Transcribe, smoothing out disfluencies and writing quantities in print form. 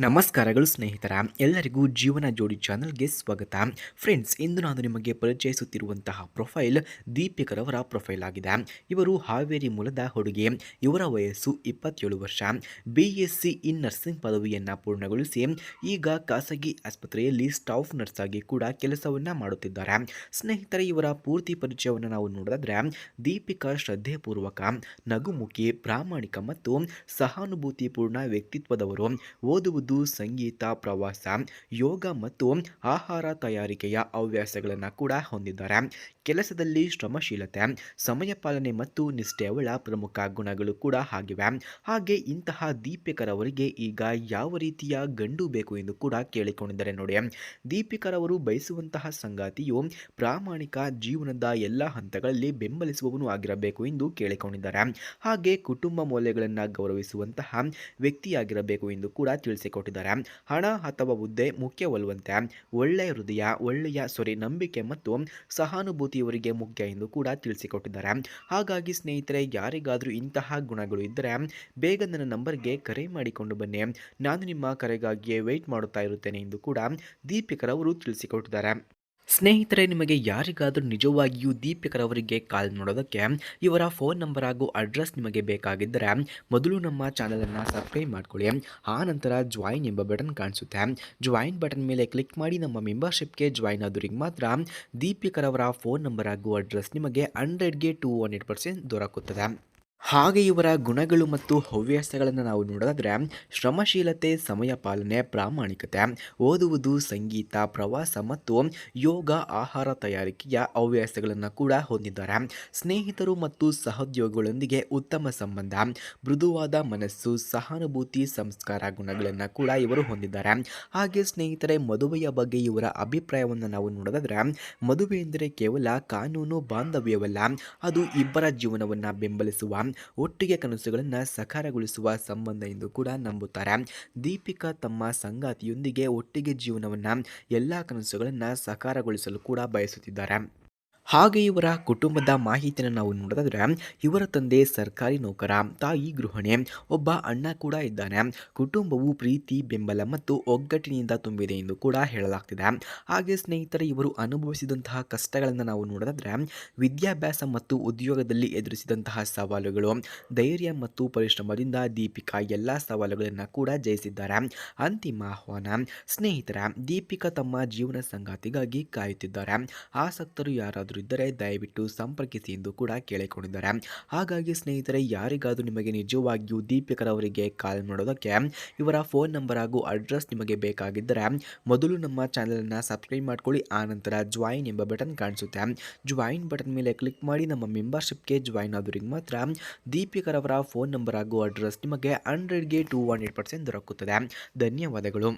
ನಮಸ್ಕಾರಗಳು ಸ್ನೇಹಿತರ ಎಲ್ಲರಿಗೂ ಜೀವನ ಜೋಡಿ ಚಾನಲ್ಗೆ ಸ್ವಾಗತ. ಫ್ರೆಂಡ್ಸ್, ಇಂದು ನಾನು ನಿಮಗೆ ಪರಿಚಯಿಸುತ್ತಿರುವಂತಹ ಪ್ರೊಫೈಲ್ ದೀಪಿಕರವರ ಪ್ರೊಫೈಲ್ ಆಗಿದೆ. ಇವರು ಹಾವೇರಿ ಮೂಲದ ಹುಡುಗಿ. ಇವರ ವಯಸ್ಸು 27 ವರ್ಷ. BSc ಇನ್ ನರ್ಸಿಂಗ್ ಪದವಿಯನ್ನು ಪೂರ್ಣಗೊಳಿಸಿ ಈಗ ಖಾಸಗಿ ಆಸ್ಪತ್ರೆಯಲ್ಲಿ ಸ್ಟಾಫ್ ನರ್ಸ್ ಆಗಿ ಕೂಡ ಕೆಲಸವನ್ನು ಮಾಡುತ್ತಿದ್ದಾರೆ. ಸ್ನೇಹಿತರೆ, ಇವರ ಪೂರ್ತಿ ಪರಿಚಯವನ್ನು ನಾವು ನೋಡಿದ್ರೆ ದೀಪಿಕಾ ಶ್ರದ್ಧೆಪೂರ್ವಕ, ನಗುಮುಖಿ, ಪ್ರಾಮಾಣಿಕ ಮತ್ತು ಸಹಾನುಭೂತಿಪೂರ್ಣ ವ್ಯಕ್ತಿತ್ವದವರು. ಓದುವುದು, ಸಂಗೀತ, ಪ್ರವಾಸ, ಯೋಗ ಮತ್ತು ಆಹಾರ ತಯಾರಿಕೆಯ ಹವ್ಯಾಸಗಳನ್ನು ಕೂಡ ಹೊಂದಿದ್ದಾರೆ. ಕೆಲಸದಲ್ಲಿ ಶ್ರಮಶೀಲತೆ, ಸಮಯ ಪಾಲನೆ ಮತ್ತು ನಿಷ್ಠೆ ಅವಳ ಪ್ರಮುಖ ಗುಣಗಳು ಕೂಡ ಆಗಿವೆ. ಹಾಗೆ ಇಂತಹ ದೀಪಿಕರವರಿಗೆ ಈಗ ಯಾವ ರೀತಿಯ ಗಂಡು ಬೇಕು ಎಂದು ಕೂಡ ಕೇಳಿಕೊಂಡಿದ್ದಾರೆ ನೋಡಿ. ದೀಪಿಕರವರು ಬಯಸುವಂತಹ ಸಂಗಾತಿಯು ಪ್ರಾಮಾಣಿಕ, ಜೀವನದ ಎಲ್ಲ ಹಂತಗಳಲ್ಲಿ ಬೆಂಬಲಿಸುವವನು ಆಗಿರಬೇಕು ಎಂದು ಕೇಳಿಕೊಂಡಿದ್ದಾರೆ. ಹಾಗೆ ಕುಟುಂಬ ಮೌಲ್ಯಗಳನ್ನು ಗೌರವಿಸುವಂತಹ ವ್ಯಕ್ತಿಯಾಗಿರಬೇಕು ಎಂದು ಕೂಡ ತಿಳಿಸಿಕೊಟ್ಟಿದ್ದಾರೆ. ಹಣ ಅಥವಾ ಹುದ್ದೆ ಮುಖ್ಯವಲ್ಲವಂತೆ, ಒಳ್ಳೆಯ ಹೃದಯ, ನಂಬಿಕೆ ಮತ್ತು ಸಹಾನುಭೂತಿಯವರಿಗೆ ಮುಖ್ಯ ಎಂದು ಕೂಡ ತಿಳಿಸಿಕೊಟ್ಟಿದ್ದಾರೆ. ಹಾಗಾಗಿ ಸ್ನೇಹಿತರೆ, ಯಾರಿಗಾದರೂ ಇಂತಹ ಗುಣಗಳು ಇದ್ದರೆ ಬೇಗ ನನ್ನ ನಂಬರ್ಗೆ ಕರೆ ಮಾಡಿಕೊಂಡು ಬನ್ನಿ. ನಾನು ನಿಮ್ಮ ಕರೆಗಾಗಿಯೇ ವೆಯ್ಟ್ ಮಾಡುತ್ತಾ ಇರುತ್ತೇನೆ ಎಂದು ಕೂಡ ದೀಪಿಕರವರು ತಿಳಿಸಿಕೊಟ್ಟಿದ್ದಾರೆ. ಸ್ನೇಹಿತರೆ, ನಿಮಗೆ ಯಾರಿಗಾದರೂ ನಿಜವಾಗಿಯೂ ದೀಪಿಕರವರಿಗೆ ಕಾಲ್ ಮಾಡೋದಕ್ಕೆ ಇವರ ಫೋನ್ ನಂಬರ್ ಹಾಗೂ ಅಡ್ರೆಸ್ ನಿಮಗೆ ಬೇಕಾಗಿದ್ದರೆ ಮೊದಲು ನಮ್ಮ ಚಾನಲನ್ನು ಸಬ್ಸ್ಕ್ರೈಬ್ ಮಾಡ್ಕೊಳ್ಳಿ. ಆ ನಂತರ ಜಾಯಿನ್ ಎಂಬ ಬಟನ್ ಕಾಣಿಸುತ್ತೆ. ಜಾಯಿನ್ ಬಟನ್ ಮೇಲೆ ಕ್ಲಿಕ್ ಮಾಡಿ ನಮ್ಮ ಮೆಂಬರ್ಶಿಪ್ಗೆ ಜಾಯಿನ್ ಆದವರಿಗೆ ಮಾತ್ರ ದೀಪಿಕರವರ ಫೋನ್ ನಂಬರ್ ಹಾಗೂ ಅಡ್ರೆಸ್ ನಿಮಗೆ 100ಗೆ 200% ದೊರಕುತ್ತದೆ. ಹಾಗೆ ಇವರ ಗುಣಗಳು ಮತ್ತು ಹವ್ಯಾಸಗಳನ್ನು ನಾವು ನೋಡೋದಾದರೆ ಶ್ರಮಶೀಲತೆ, ಸಮಯ ಪಾಲನೆ, ಪ್ರಾಮಾಣಿಕತೆ, ಓದುವುದು, ಸಂಗೀತ, ಪ್ರವಾಸ ಮತ್ತು ಯೋಗ, ಆಹಾರ ತಯಾರಿಕೆಯ ಹವ್ಯಾಸಗಳನ್ನು ಕೂಡ ಹೊಂದಿದ್ದಾರೆ. ಸ್ನೇಹಿತರು ಮತ್ತು ಸಹೋದ್ಯೋಗಿಗಳೊಂದಿಗೆ ಉತ್ತಮ ಸಂಬಂಧ, ಮೃದುವಾದ ಮನಸ್ಸು, ಸಹಾನುಭೂತಿ, ಸಂಸ್ಕಾರ ಗುಣಗಳನ್ನು ಕೂಡ ಇವರು ಹೊಂದಿದ್ದಾರೆ. ಹಾಗೆ ಸ್ನೇಹಿತರೆ, ಮದುವೆಯ ಬಗ್ಗೆ ಇವರ ಅಭಿಪ್ರಾಯವನ್ನು ನಾವು ನೋಡೋದಾದರೆ ಮದುವೆ ಎಂದರೆ ಕೇವಲ ಕಾನೂನು ಬಾಂಧವ್ಯವಲ್ಲ, ಅದು ಇಬ್ಬರ ಜೀವನವನ್ನು ಬೆಂಬಲಿಸುವ, ಒಟ್ಟಿಗೆ ಕನಸುಗಳನ್ನು ಸಾಕಾರಗೊಳಿಸುವ ಸಂಬಂಧ ಎಂದು ಕೂಡ ನಂಬುತ್ತಾರೆ. ದೀಪಿಕಾ ತಮ್ಮ ಸಂಗಾತಿಯೊಂದಿಗೆ ಒಟ್ಟಿಗೆ ಜೀವನವನ್ನು, ಎಲ್ಲ ಕನಸುಗಳನ್ನು ಸಾಕಾರಗೊಳಿಸಲು ಕೂಡ ಬಯಸುತ್ತಿದ್ದಾರೆ. ಹಾಗೆ ಇವರ ಕುಟುಂಬದ ಮಾಹಿತಿಯನ್ನು ನಾವು ನೋಡೋದಾದರೆ ಇವರ ತಂದೆ ಸರ್ಕಾರಿ ನೌಕರ, ತಾಯಿ ಗೃಹಿಣಿ, ಒಬ್ಬ ಅಣ್ಣ ಕೂಡ ಇದ್ದಾನೆ. ಕುಟುಂಬವು ಪ್ರೀತಿ, ಬೆಂಬಲ ಮತ್ತು ಒಗ್ಗಟ್ಟಿನಿಂದ ತುಂಬಿದೆ ಎಂದು ಕೂಡ ಹೇಳಲಾಗ್ತಿದೆ. ಹಾಗೆ ಸ್ನೇಹಿತರೆ, ಇವರು ಅನುಭವಿಸಿದಂತಹ ಕಷ್ಟಗಳನ್ನು ನಾವು ನೋಡೋದಾದರೆ ವಿದ್ಯಾಭ್ಯಾಸ ಮತ್ತು ಉದ್ಯೋಗದಲ್ಲಿ ಎದುರಿಸಿದಂತಹ ಸವಾಲುಗಳು, ಧೈರ್ಯ ಮತ್ತು ಪರಿಶ್ರಮದಿಂದ ದೀಪಿಕಾ ಎಲ್ಲ ಸವಾಲುಗಳನ್ನು ಕೂಡ ಜಯಿಸಿದ್ದಾರೆ. ಅಂತಿಮ ಆಹ್ವಾನ ಸ್ನೇಹಿತರ, ದೀಪಿಕಾ ತಮ್ಮ ಜೀವನ ಸಂಗಾತಿಗಾಗಿ ಕಾಯುತ್ತಿದ್ದಾರೆ. ಆಸಕ್ತರು ಯಾರಾದರೂ ಇದ್ದರೆ ದಯವಿಟ್ಟು ಸಂಪರ್ಕಿಸಿ ಎಂದು ಕೂಡ ಕೇಳಿಕೊಂಡಿದ್ದಾರೆ. ಹಾಗಾಗಿ ಸ್ನೇಹಿತರೆ, ಯಾರಿಗಾದರೂ ನಿಮಗೆ ನಿಜವಾಗಿಯೂ ದೀಪಿಕರವರಿಗೆ ಕಾಲ್ ಮಾಡೋದಕ್ಕೆ ಇವರ ಫೋನ್ ನಂಬರ್ ಹಾಗೂ ಅಡ್ರೆಸ್ ನಿಮಗೆ ಬೇಕಾಗಿದ್ದರೆ ಮೊದಲು ನಮ್ಮ ಚಾನಲನ್ನು ಸಬ್ಸ್ಕ್ರೈಬ್ ಮಾಡ್ಕೊಳ್ಳಿ. ಆನಂತರ ಜಾಯಿನ್ ಎಂಬ ಬಟನ್ ಕಾಣಿಸುತ್ತೆ. ಜಾಯಿನ್ ಬಟನ್ ಮೇಲೆ ಕ್ಲಿಕ್ ಮಾಡಿ ನಮ್ಮ ಮೆಂಬರ್ಶಿಪ್ಗೆ ಜಾಯಿನ್ ಆದವರಿಗೆ ಮಾತ್ರ ದೀಪಿಕರವರ ಫೋನ್ ನಂಬರ್ ಹಾಗೂ ಅಡ್ರೆಸ್ ನಿಮಗೆ 100ಗೆ 200% ದೊರಕುತ್ತದೆ. ಧನ್ಯವಾದಗಳು.